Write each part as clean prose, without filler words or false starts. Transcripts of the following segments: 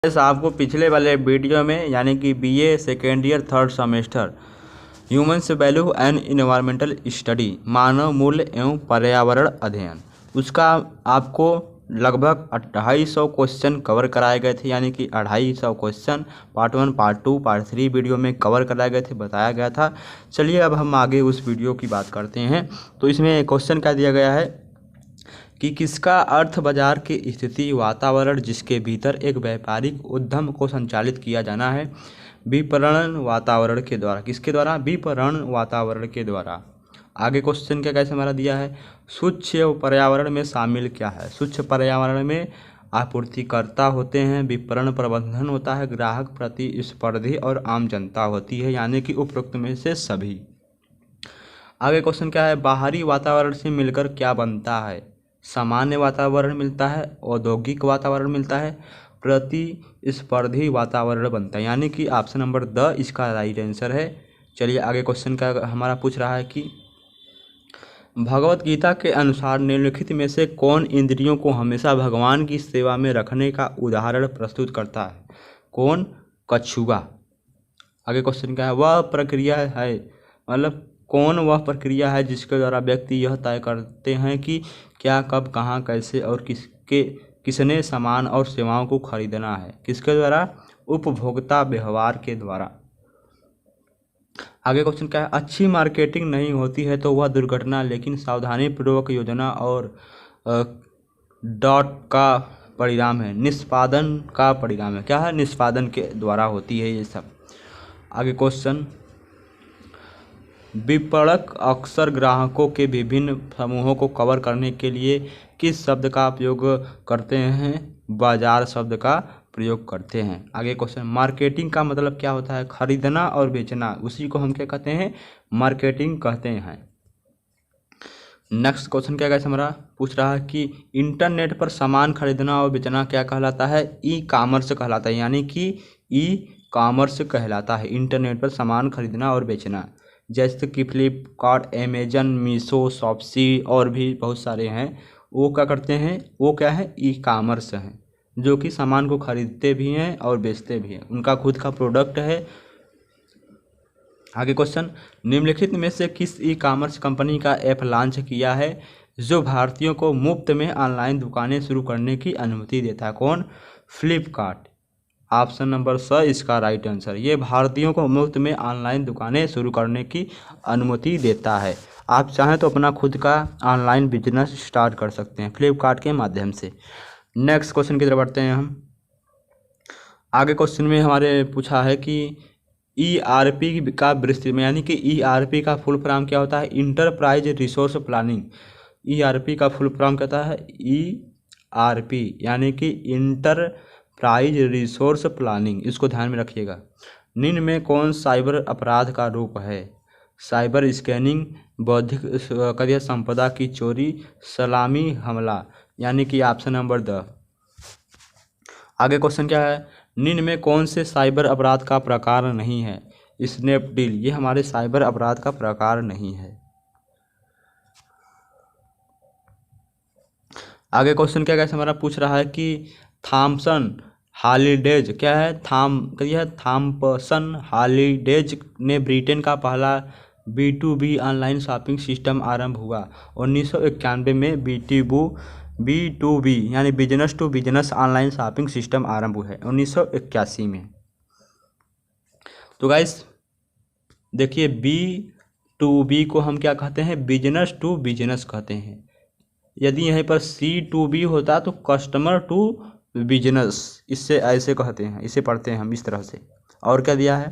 आपको पिछले वाले वीडियो में यानी कि BA second year third semester humans value and environmental study मानव मूल्य एवं पर्यावरण अध्ययन उसका आपको लगभग 250 क्वेश्चन कवर कराए गए थे। यानी कि 250 question part 1 part 2 part 3 video में कवर कराए गए थे, बताया गया था। चलिए अब हम आगे उस वीडियो की बात करते हैं। तो इसमें क्वेश्चन क्या दिया गया है कि किसका अर्थ बाजार की स्थिति वातावरण जिसके भीतर एक व्यापारिक उद्यम को संचालित किया जाना है विपणन वातावरण के द्वारा। किसके द्वारा? विपणन वातावरण के द्वारा। आगे क्वेश्चन क्या कैसे हमारा दिया है, स्वच्छ पर्यावरण में शामिल क्या है? स्वच्छ पर्यावरण में आपूर्तिकर्ता होते हैं, विपणन प्रबंधन होता है, ग्राहक प्रतिस्पर्धी और आम जनता होती है, यानी कि उपरोक्त में से सभी। आगे क्वेश्चन क्या है, बाहरी वातावरण से मिलकर क्या बनता है? सामान्य वातावरण मिलता है, औद्योगिक वातावरण मिलता है, प्रतिस्पर्धी वातावरण बनता है, यानी कि ऑप्शन नंबर द इसका राइट आंसर है। चलिए आगे क्वेश्चन का हमारा पूछ रहा है कि भगवत गीता के अनुसार निम्नलिखित में से कौन इंद्रियों को हमेशा भगवान की सेवा में रखने का उदाहरण प्रस्तुत करता है? कौन? कछुआ। आगे क्वेश्चन क्या है, वह प्रक्रिया है, मतलब कौन वह प्रक्रिया है जिसके द्वारा व्यक्ति यह तय करते हैं कि क्या, कब, कहाँ, कैसे और किसने सामान और सेवाओं को खरीदना है? किसके द्वारा? उपभोक्ता व्यवहार के द्वारा। आगे क्वेश्चन क्या है, अच्छी मार्केटिंग नहीं होती है तो वह दुर्घटना, लेकिन सावधानी पूर्वक योजना और डॉट का परिणाम है, निष्पादन का परिणाम है। क्या है? निष्पादन के द्वारा होती है ये सब। आगे क्वेश्चन, विपणक अक्सर ग्राहकों के विभिन्न समूहों को कवर करने के लिए किस शब्द का उपयोग करते हैं? बाजार शब्द का प्रयोग करते हैं। आगे क्वेश्चन, मार्केटिंग का मतलब क्या होता है? खरीदना और बेचना, उसी को हम क्या कहते हैं? मार्केटिंग कहते हैं। नेक्स्ट क्वेश्चन क्या कैसे हमारा पूछ रहा है कि इंटरनेट पर सामान खरीदना और बेचना क्या कहलाता है? ई कॉमर्स कहलाता है, यानी कि ई कॉमर्स कहलाता है, इंटरनेट पर सामान खरीदना और बेचना। जैसे कि फ्लिपकार्ट, अमेजन, मीशो, शॉप्सी और भी बहुत सारे हैं, वो क्या करते हैं? वो क्या है? ई कॉमर्स हैं, जो कि सामान को खरीदते भी हैं और बेचते भी हैं, उनका खुद का प्रोडक्ट है। आगे क्वेश्चन, निम्नलिखित में से किस ई कॉमर्स कंपनी का ऐप लॉन्च किया है जो भारतीयों को मुफ्त में ऑनलाइन दुकानें शुरू करने की अनुमति देता है? कौन? फ्लिपकार्ट। ऑप्शन नंबर स इसका राइट आंसर। ये भारतीयों को मुफ्त में ऑनलाइन दुकानें शुरू करने की अनुमति देता है। आप चाहें तो अपना खुद का ऑनलाइन बिजनेस स्टार्ट कर सकते हैं फ्लिपकार्ट के माध्यम से। नेक्स्ट क्वेश्चन की तरफ बढ़ते हैं हम। आगे क्वेश्चन में हमारे पूछा है कि ERP का विस्तृत में, यानी कि ERP का फुल फॉर्म क्या होता है? Enterprise resource planning. ERP का फुल फॉर्म कहता है ERP, यानी कि इंटरप्राइज रिसोर्स प्लानिंग, इसको ध्यान में रखिएगा। निम्न में कौन साइबर अपराध का रूप है? साइबर स्कैनिंग, बौद्धिक संपदा की चोरी, सलामी हमला, यानी कि ऑप्शन नंबर द। आगे क्वेश्चन क्या है, निम्न में कौन से साइबर अपराध का प्रकार नहीं है? स्नैपडील, ये हमारे साइबर अपराध का प्रकार नहीं है। आगे क्वेश्चन क्या कैसे हमारा पूछ रहा है कि थॉमसन हॉलिडेज, क्या है? थॉमसन हॉलिडेज ने ब्रिटेन का पहला B2B ऑनलाइन शॉपिंग सिस्टम आरंभ हुआ। 1991 में B2B यानी business to business online shopping system आरंभ हुआ है 1981 में। तो गाइस देखिए, B2B को हम क्या कहते हैं? बिजनेस टू बिजनेस कहते हैं। यदि यहीं पर C2B होता तो कस्टमर टू बिजनेस, इससे ऐसे कहते हैं, इसे पढ़ते हैं हम इस तरह से। और क्या दिया है?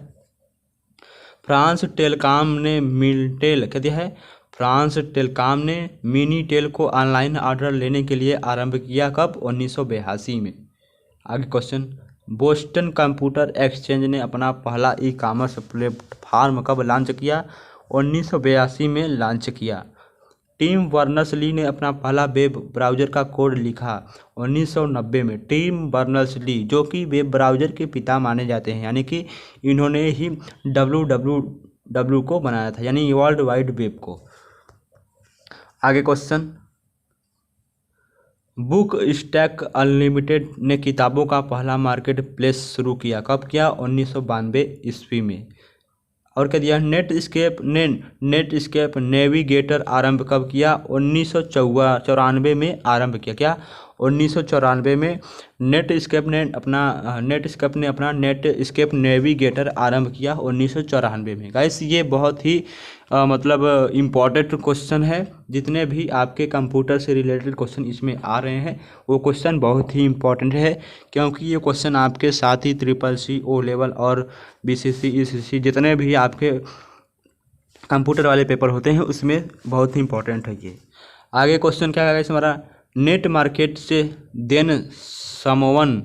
फ्रांस टेलीकॉम ने मिलटेल, क्या दिया है? फ्रांस टेलीकॉम ने मिनीटेल को ऑनलाइन ऑर्डर लेने के लिए आरंभ किया कब? 1982 में। आगे क्वेश्चन, बोस्टन कंप्यूटर एक्सचेंज ने अपना पहला ई कॉमर्स प्लेटफॉर्म कब लॉन्च किया? 1982 में लॉन्च किया। टिम बर्नर्स-ली ने अपना पहला वेब ब्राउज़र का कोड लिखा 1990 में। टिम बर्नर्स-ली जो कि वेब ब्राउज़र के पिता माने जाते हैं, यानी कि इन्होंने ही www को बनाया था, यानी वर्ल्ड वाइड वेब को। आगे क्वेश्चन, बुक स्टैक अनलिमिटेड ने किताबों का पहला मार्केट प्लेस शुरू किया, कब किया? 1992 ईस्वी में। और क्या दिया? नेटस्केप नेविगेटर आरंभ कब किया? 1994 में आरंभ किया। क्या? 1994 में नेटस्केप ने अपना नेटस्केप नेविगेटर आरंभ किया 1994 में। गाइस ये बहुत ही मतलब इम्पॉर्टेंट क्वेश्चन है। जितने भी आपके कंप्यूटर से रिलेटेड क्वेश्चन इसमें आ रहे हैं वो क्वेश्चन बहुत ही इम्पॉर्टेंट है, क्योंकि ये क्वेश्चन आपके साथ ही CCC, ओ लेवल और BCC, ECC जितने भी आपके कंप्यूटर वाले पेपर होते हैं उसमें बहुत ही इम्पोर्टेंट है ये। आगे क्वेश्चन क्या है हमारा? नेट मार्केट से देन समवन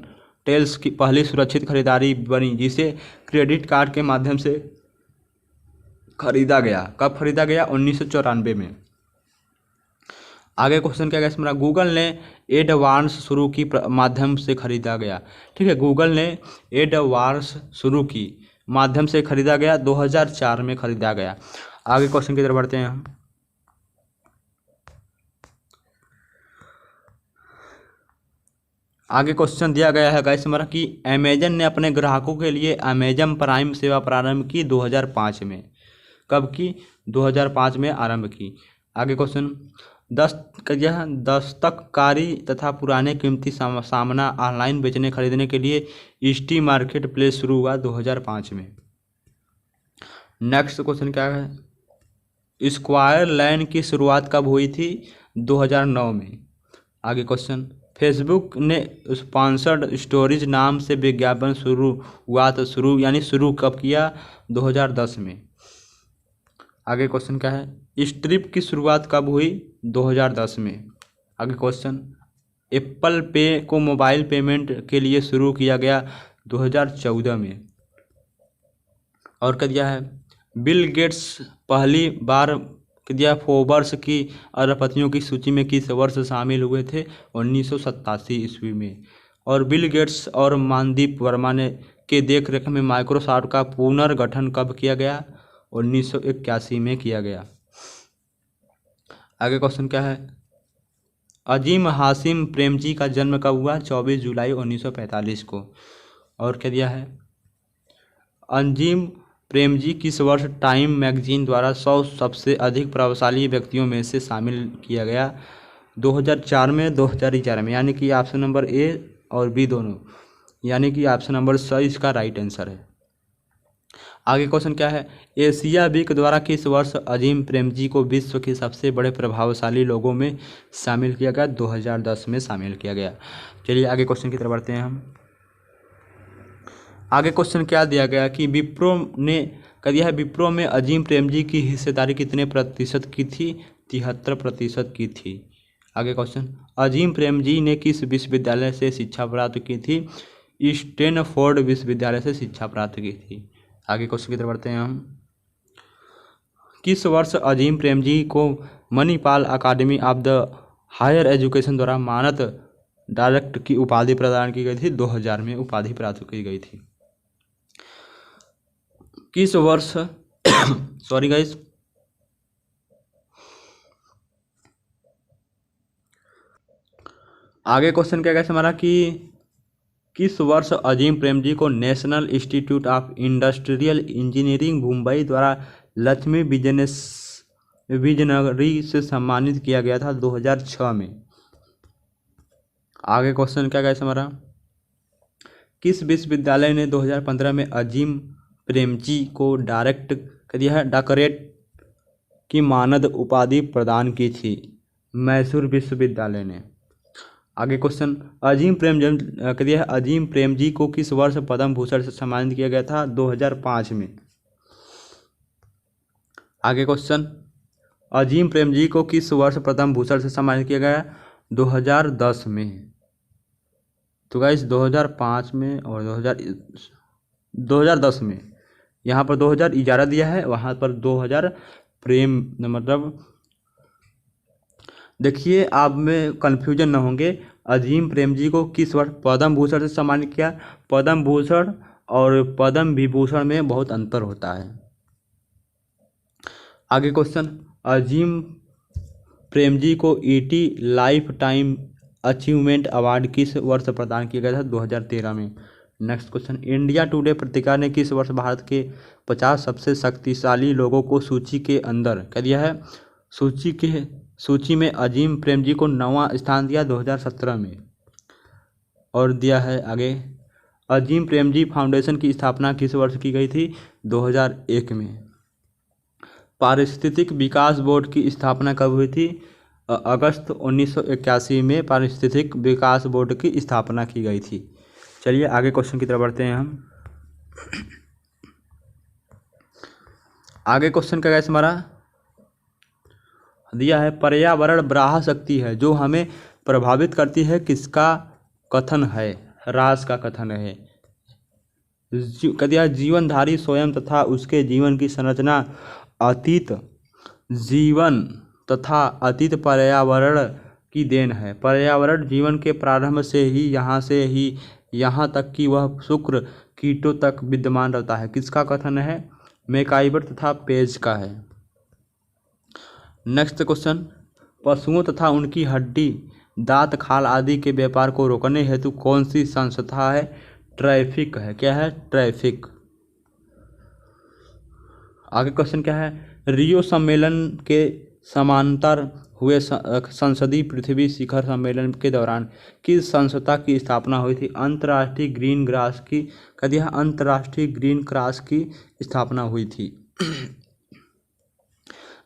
टेल्स की पहली सुरक्षित खरीदारी बनी, जिसे क्रेडिट कार्ड के माध्यम से खरीदा गया। कब खरीदा गया? 1994 में। आगे क्वेश्चन क्या है हमारा? गूगल ने एडवांस शुरू की माध्यम से खरीदा गया। ठीक है, गूगल ने एडवांस शुरू की माध्यम से खरीदा गया, 2004 में खरीदा गया। आगे क्वेश्चन की तरफ बढ़ते हैं हम। आगे क्वेश्चन दिया गया है गाइस हमारा कि अमेजन ने अपने ग्राहकों के लिए अमेजन प्राइम सेवा प्रारंभ की 2005 में। कब की? 2005 में आरंभ की। आगे क्वेश्चन दस्तकारी तथा पुराने कीमती सामान ऑनलाइन बेचने खरीदने के लिए ईस्टी मार्केट प्लेस शुरू हुआ 2005 में। नेक्स्ट क्वेश्चन क्या है? स्क्वायर लाइन की शुरुआत कब हुई थी? 2009 में। आगे क्वेश्चन फेसबुक ने स्पॉन्सर्ड स्टोरीज नाम से विज्ञापन शुरू हुआ तो शुरू कब किया? 2010 में। आगे क्वेश्चन क्या है? स्ट्रिप की शुरुआत कब हुई? 2010 में। आगे क्वेश्चन एप्पल पे को मोबाइल पेमेंट के लिए शुरू किया गया 2014 में। और क्या दिया है? बिल गेट्स पहली बार दिया फोर्ब्स की अरबपतियों की सूची में किस वर्ष शामिल हुए थे? 1987 ईस्वी में। और बिल गेट्स और मनदीप वर्मा ने के देखरेख में माइक्रोसॉफ्ट का पुनर्गठन कब किया गया? 1981 में किया गया। आगे क्वेश्चन क्या है? अजीम हाशिम प्रेमजी का जन्म कब हुआ? 24 जुलाई 1945 को। और क्या दिया है? अजीम प्रेमजी किस वर्ष टाइम मैगजीन द्वारा 100 सबसे अधिक प्रभावशाली व्यक्तियों में से शामिल किया गया? 2004 में, 2011 में। यानी कि ऑप्शन नंबर ए और बी दोनों, यानी कि ऑप्शन नंबर सही इसका राइट आंसर है। आगे क्वेश्चन क्या है? एशिया वीक द्वारा किस वर्ष अजीम प्रेमजी को विश्व के सबसे बड़े प्रभावशाली लोगों में शामिल किया गया? 2010 में शामिल किया गया। चलिए आगे क्वेश्चन की तरफ बढ़ते हैं हम। आगे क्वेश्चन क्या दिया गया कि विप्रो ने कह दिया है विप्रो में अजीम प्रेमजी की हिस्सेदारी कितने प्रतिशत की थी? 73% की थी। आगे क्वेश्चन अजीम प्रेमजी ने किस विश्वविद्यालय से शिक्षा प्राप्त की थी? स्टैनफोर्ड विश्वविद्यालय से शिक्षा प्राप्त की थी। आगे क्वेश्चन की तरफ बढ़ते हैं हम। किस वर्ष अजीम प्रेमजी को मणिपाल अकादमी ऑफ द हायर एजुकेशन द्वारा मानद डायरेक्ट की उपाधि प्रदान की गई थी? 2000 में उपाधि प्राप्त की गई थी। किस वर्ष सॉरी गाइस, आगे क्वेश्चन क्या कहते हमारा कि किस वर्ष अजीम प्रेमजी को national institute of industrial engineering Mumbai द्वारा लक्ष्मी विजनरी से सम्मानित किया गया था? 2006 में। आगे क्वेश्चन क्या कहते हमारा किस विश्वविद्यालय ने 2015 में अजीम प्रेमजी को डॉक्टरेट की मानद उपाधि प्रदान की थी? मैसूर विश्वविद्यालय ने। आगे क्वेश्चन अजीम प्रेमजी को किस वर्ष पद्म भूषण से सम्मानित किया गया था? 2005 में। आगे क्वेश्चन अजीम प्रेमजी को किस वर्ष पद्म भूषण से सम्मानित किया गया? 2010 में। तो गाइस 2005 में और 2010 में। यहाँ पर 2011 दिया है, वहाँ पर 2000 मतलब देखिए आप में कन्फ्यूजन न होंगे। अजीम प्रेमजी को किस वर्ष पद्म भूषण से सम्मानित किया? पद्म भूषण और पद्म विभूषण में बहुत अंतर होता है। आगे क्वेश्चन अजीम प्रेमजी को ET life time achievement award किस वर्ष प्रदान किया गया था? 2013 में। नेक्स्ट क्वेश्चन, इंडिया टुडे पत्रिका ने किस वर्ष भारत के 50 सबसे शक्तिशाली लोगों को सूची के अंदर क्या दिया है? सूची में अजीम प्रेमजी को 9वां स्थान दिया 2017 में। और दिया है आगे, अजीम प्रेमजी फाउंडेशन की स्थापना किस वर्ष की गई थी? 2001 में। पारिस्थितिक विकास बोर्ड की स्थापना कब हुई थी? अगस्त 1981 में पारिस्थितिक विकास बोर्ड की स्थापना की गई थी। चलिए आगे क्वेश्चन की तरफ बढ़ते हैं हम। आगे क्वेश्चन क्या है हमारा? दिया है, पर्यावरण बाह्य शक्ति है जो हमें प्रभावित करती है, किसका कथन है? रास का कथन है। दिया, जीवनधारी स्वयं तथा उसके जीवन की संरचना अतीत जीवन तथा अतीत पर्यावरण की देन है। पर्यावरण जीवन के प्रारंभ से ही यहाँ तक कि वह शुक्र कीटों तक विद्यमान रहता है, किसका कथन है? मैकाइवर तथा पेज का है। नेक्स्ट क्वेश्चन, पशुओं तथा उनकी हड्डी, दांत, खाल आदि के व्यापार को रोकने हेतु कौन सी संस्था है? ट्रैफिक है। क्या है? ट्रैफिक। आगे क्वेश्चन क्या है? रियो सम्मेलन के समांतर हुए संसदीय पृथ्वी शिखर सम्मेलन के दौरान किस संस्था की स्थापना हुई थी? अंतर्राष्ट्रीय ग्रीन क्रॉस की अंतर्राष्ट्रीय ग्रीन क्रॉस की स्थापना हुई थी।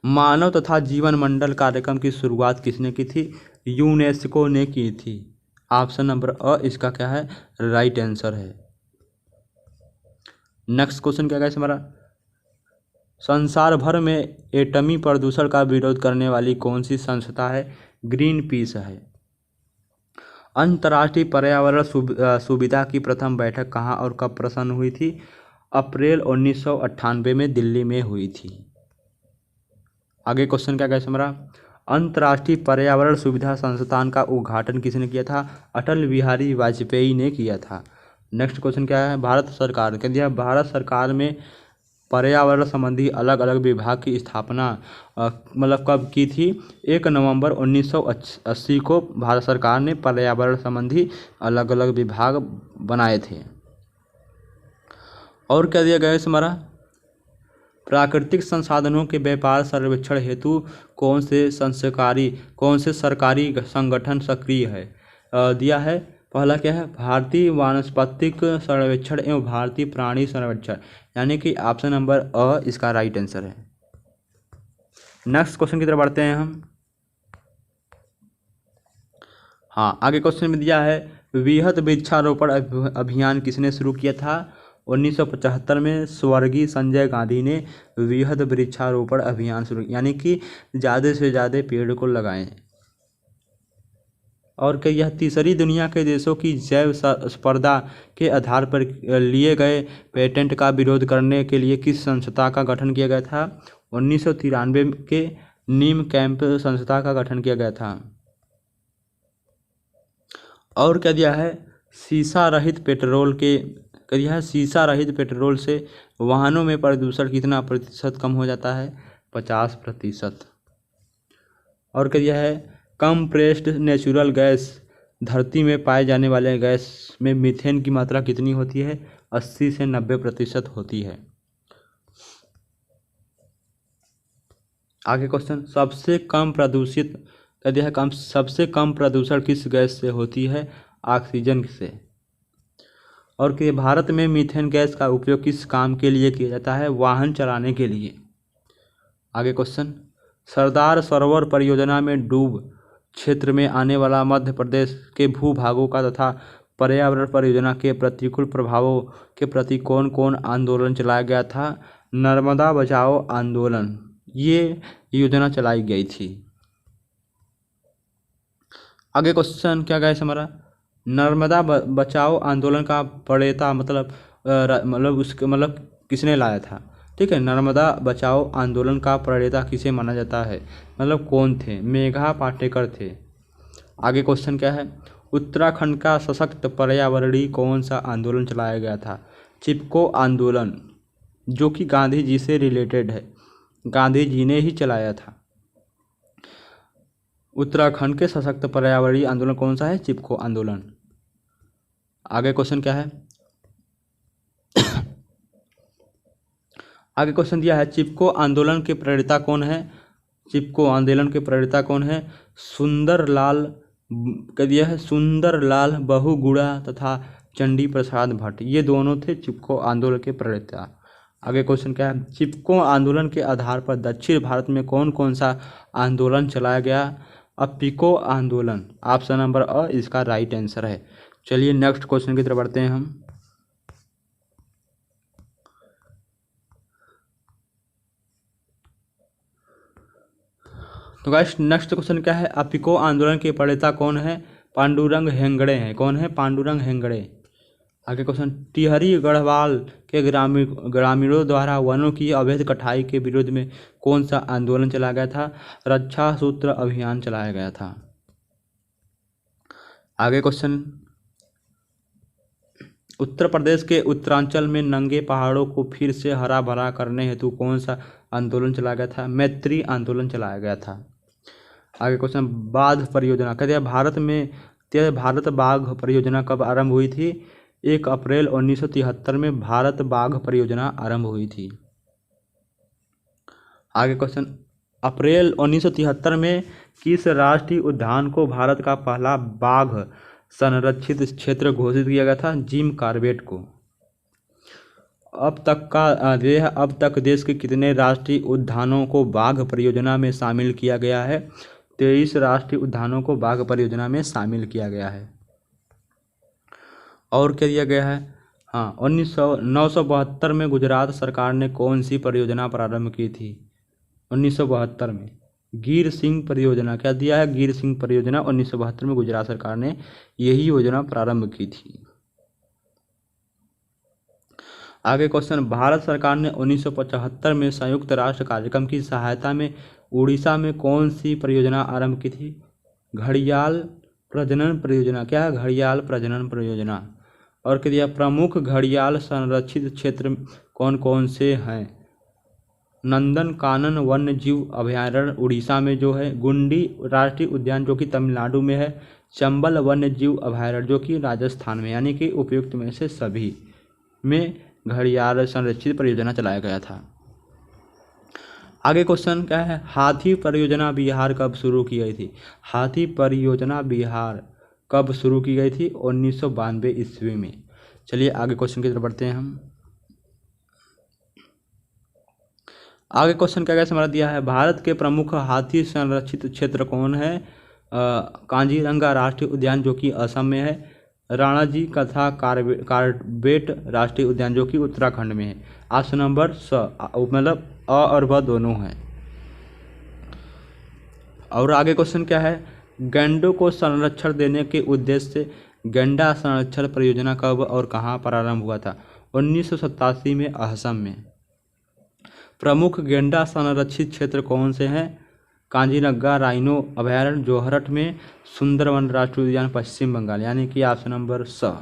मानव तथा जीवन मंडल कार्यक्रम की शुरुआत किसने की थी? यूनेस्को ने की थी। ऑप्शन नंबर अ इसका क्या है? राइट आंसर है। नेक्स्ट क्वेश्चन क्या है हमारा? संसार भर में एटमी प्रदूषण का विरोध करने वाली कौन सी संस्था है? ग्रीन पीस है। अंतर्राष्ट्रीय पर्यावरण सुविधा की प्रथम बैठक कहाँ और कब प्रसन्न हुई थी? अप्रैल 1998 में दिल्ली में हुई थी। आगे क्वेश्चन क्या है हमारा? अंतर्राष्ट्रीय पर्यावरण सुविधा संस्थान का उद्घाटन किसने किया था? अटल बिहारी वाजपेयी ने किया था। नेक्स्ट क्वेश्चन क्या है? भारत सरकार कह दिया, भारत सरकार में पर्यावरण संबंधी अलग अलग विभाग की स्थापना मतलब कब की थी? 1 नवंबर 1980 को भारत सरकार ने पर्यावरण संबंधी अलग अलग विभाग बनाए थे। और क्या दिया गया है हमारा? प्राकृतिक संसाधनों के व्यापार सर्वेक्षण हेतु कौन से सरकारी संगठन सक्रिय है? दिया है, पहला क्या है? भारतीय वानस्पतिक सर्वेक्षण एवं भारतीय प्राणी सर्वेक्षण, यानी कि ऑप्शन नंबर अ इसका राइट आंसर है। नेक्स्ट क्वेश्चन की तरफ बढ़ते हैं हम। हाँ, आगे क्वेश्चन में दिया है, वृहद वृक्षारोपण अभियान किसने शुरू किया था? 1975 में स्वर्गीय संजय गांधी ने वृहद वृक्षारोपण अभियान शुरू, यानी कि ज़्यादा से ज़्यादा पेड़ को लगाएं। और कि यह तीसरी दुनिया के देशों की जैव स्पर्धा के आधार पर लिए गए पेटेंट का विरोध करने के लिए किस संस्था का गठन किया गया था? 1993 के नीम कैंप संस्था का गठन किया गया था। और क्या दिया है? शीशा रहित पेट्रोल से वाहनों में प्रदूषण कितना प्रतिशत कम हो जाता है? 50%। और क्या दिया है? कंप्रेस्ड नेचुरल गैस, धरती में पाए जाने वाले गैस में मीथेन की मात्रा कितनी होती है? 80 से 90% होती है। आगे क्वेश्चन, सबसे कम प्रदूषण किस गैस से होती है? ऑक्सीजन से। और कि भारत में मीथेन गैस का उपयोग किस काम के लिए किया जाता है? वाहन चलाने के लिए। आगे क्वेश्चन, सरदार सरोवर परियोजना में डूब क्षेत्र में आने वाला मध्य प्रदेश के भूभागों का तथा पर्यावरण परियोजना के प्रतिकूल प्रभावों के प्रति कौन कौन आंदोलन चलाया गया था? नर्मदा बचाओ आंदोलन, ये योजना चलाई गई थी। आगे क्वेश्चन क्या गया हमारा? नर्मदा बचाओ आंदोलन का प्रणेता मतलब किसने लाया था? ठीक है, नर्मदा बचाओ आंदोलन का प्रणेता किसे माना जाता है? मतलब कौन थे? मेघा पाटेकर थे। आगे क्वेश्चन क्या है? उत्तराखंड का सशक्त पर्यावरणीय कौन सा आंदोलन चलाया गया था? चिपको आंदोलन, जो कि गांधी जी से रिलेटेड है, गांधी जी ने ही चलाया था। उत्तराखंड के सशक्त पर्यावरणीय आंदोलन कौन सा है? चिपको आंदोलन। आगे क्वेश्चन क्या है? आगे क्वेश्चन दिया है चिपको आंदोलन के प्रणेता कौन है? चिपको आंदोलन के प्रणेता कौन है? सुंदरलाल कह दिया है सुंदरलाल बहुगुणा तथा चंडी प्रसाद भट्ट, ये दोनों थे चिपको आंदोलन के प्रणेता। आगे क्वेश्चन क्या है? चिपको आंदोलन के आधार पर दक्षिण भारत में कौन कौन सा आंदोलन चलाया गया? अपिको आंदोलन, ऑप्शन नंबर अ इसका राइट आंसर है। चलिए नेक्स्ट क्वेश्चन की तरफ बढ़ते हैं हम। तो गाइस नेक्स्ट क्वेश्चन क्या है? अपिको आंदोलन के प्रणेता कौन है? पांडुरंग हेगड़े हैं। कौन है? पांडुरंग हेगड़े। आगे क्वेश्चन, टिहरी गढ़वाल के ग्रामीणों द्वारा वनों की अवैध कटाई के विरोध में कौन सा आंदोलन चलाया गया था? रक्षा सूत्र अभियान चलाया गया था। आगे क्वेश्चन, उत्तर प्रदेश के उत्तरांचल में नंगे पहाड़ों को फिर से हरा भरा करने हेतु कौन सा आंदोलन चलाया गया था? मैत्री आंदोलन चलाया गया था। आगे क्वेश्चन, बाघ परियोजना कहते हैं भारत बाघ परियोजना कब आरंभ हुई थी? 1 अप्रैल 1973 में भारत बाघ परियोजना आरंभ हुई थी। आगे क्वेश्चन, अप्रैल 1973 में किस राष्ट्रीय उद्यान को भारत का पहला बाघ संरक्षित क्षेत्र घोषित किया गया था? जिम कॉर्बेट को। अब तक देश के कितने राष्ट्रीय उद्यानों को बाघ परियोजना में शामिल किया गया है? 23 राष्ट्रीय उद्यानों को बाघ परियोजना में शामिल किया गया है। और क्या दिया गया है? हाँ, 1972 में गुजरात सरकार ने कौन सी परियोजना प्रारंभ की थी? 1972 में गिर सिंह परियोजना। क्या दिया है? गिर सिंह परियोजना 1972 में गुजरात सरकार ने यही योजना प्रारंभ की थी। आगे क्वेश्चन, भारत सरकार ने 1975 में संयुक्त राष्ट्र कार्यक्रम की सहायता में उड़ीसा में कौन सी परियोजना आरंभ की थी? घड़ियाल प्रजनन परियोजना। क्या है? घड़ियाल प्रजनन परियोजना। और क्या दिया? प्रमुख घड़ियाल संरक्षित क्षेत्र कौन कौन से हैं? नंदन कानन वन्य जीव अभयारण्य उड़ीसा में जो है, गुंडी राष्ट्रीय उद्यान जो कि तमिलनाडु में है, चंबल वन्य जीव अभयारण्य जो कि राजस्थान में, यानी कि उपयुक्त में से सभी में घड़ियाल संरक्षित परियोजना चलाया गया था। आगे क्वेश्चन क्या है? हाथी परियोजना बिहार कब शुरू की गई थी? हाथी परियोजना बिहार कब शुरू की गई थी? 1992 ईस्वी में। चलिए आगे क्वेश्चन की तरफ बढ़ते हैं हम। आगे क्वेश्चन क्या हमारा दिया है? भारत के प्रमुख हाथी संरक्षित क्षेत्र कौन है? काजीरंगा राष्ट्रीय उद्यान जो कि असम में है, राणाजी तथा कार्बेट राष्ट्रीय उद्यान जो कि उत्तराखंड में है। ऑप्शन नंबर मतलब अ और ब दोनों हैं। और आगे क्वेश्चन क्या है? गैंडों को संरक्षण देने के उद्देश्य से गैंडा संरक्षण परियोजना कब और कहाँ प्रारंभ हुआ था? 1987 में असम में। प्रमुख गैंडा संरक्षित क्षेत्र कौन से हैं? काजीरंगा राइनो अभयारण्य जोरहट में, सुंदरवन राष्ट्रीय उद्यान पश्चिम बंगाल, यानी कि ऑप्शन नंबर स।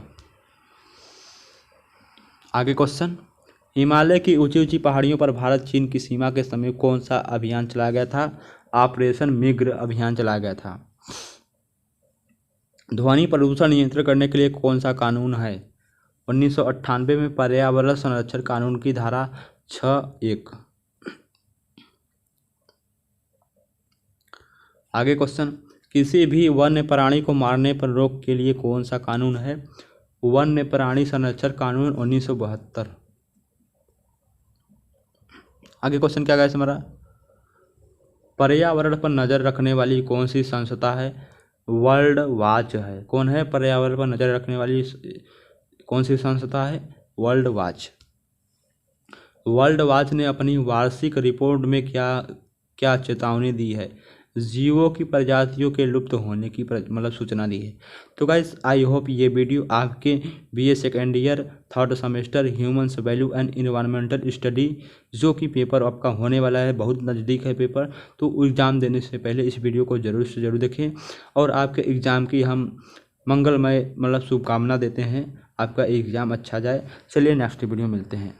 आगे क्वेश्चन, हिमालय की ऊंची ऊंची पहाड़ियों पर भारत चीन की सीमा के समीप कौन सा अभियान चलाया गया था? ऑपरेशन मिग्र अभियान चलाया गया था। ध्वनि प्रदूषण नियंत्रण करने के लिए कौन सा कानून है? 1998 में पर्यावरण संरक्षण कानून की धारा 6(1). आगे क्वेश्चन, किसी भी वन्य प्राणी को मारने पर रोक के लिए कौन सा कानून है? वन्य प्राणी संरक्षण कानून 1972। आगे क्वेश्चन क्या है हमारा? पर्यावरण पर नजर रखने वाली कौन सी संस्था है? वर्ल्ड वॉच है। कौन है पर्यावरण पर नजर रखने वाली कौन सी संस्था है? World watch. वर्ल्ड वॉच ने अपनी वार्षिक रिपोर्ट में क्या चेतावनी दी है? जीवों की प्रजातियों के लुप्त होने की मतलब सूचना दी है। तो गाइस आई होप ये वीडियो आपके BA second year 3rd semester humans value and environmental study जो कि पेपर आपका होने वाला है, बहुत नज़दीक है पेपर, तो एग्ज़ाम देने से पहले इस वीडियो को ज़रूर से ज़रूर देखें और आपके एग्ज़ाम की हम मंगलमय मतलब शुभकामना देते हैं, आपका एग्ज़ाम अच्छा जाए। चलिए नेक्स्ट वीडियो मिलते हैं।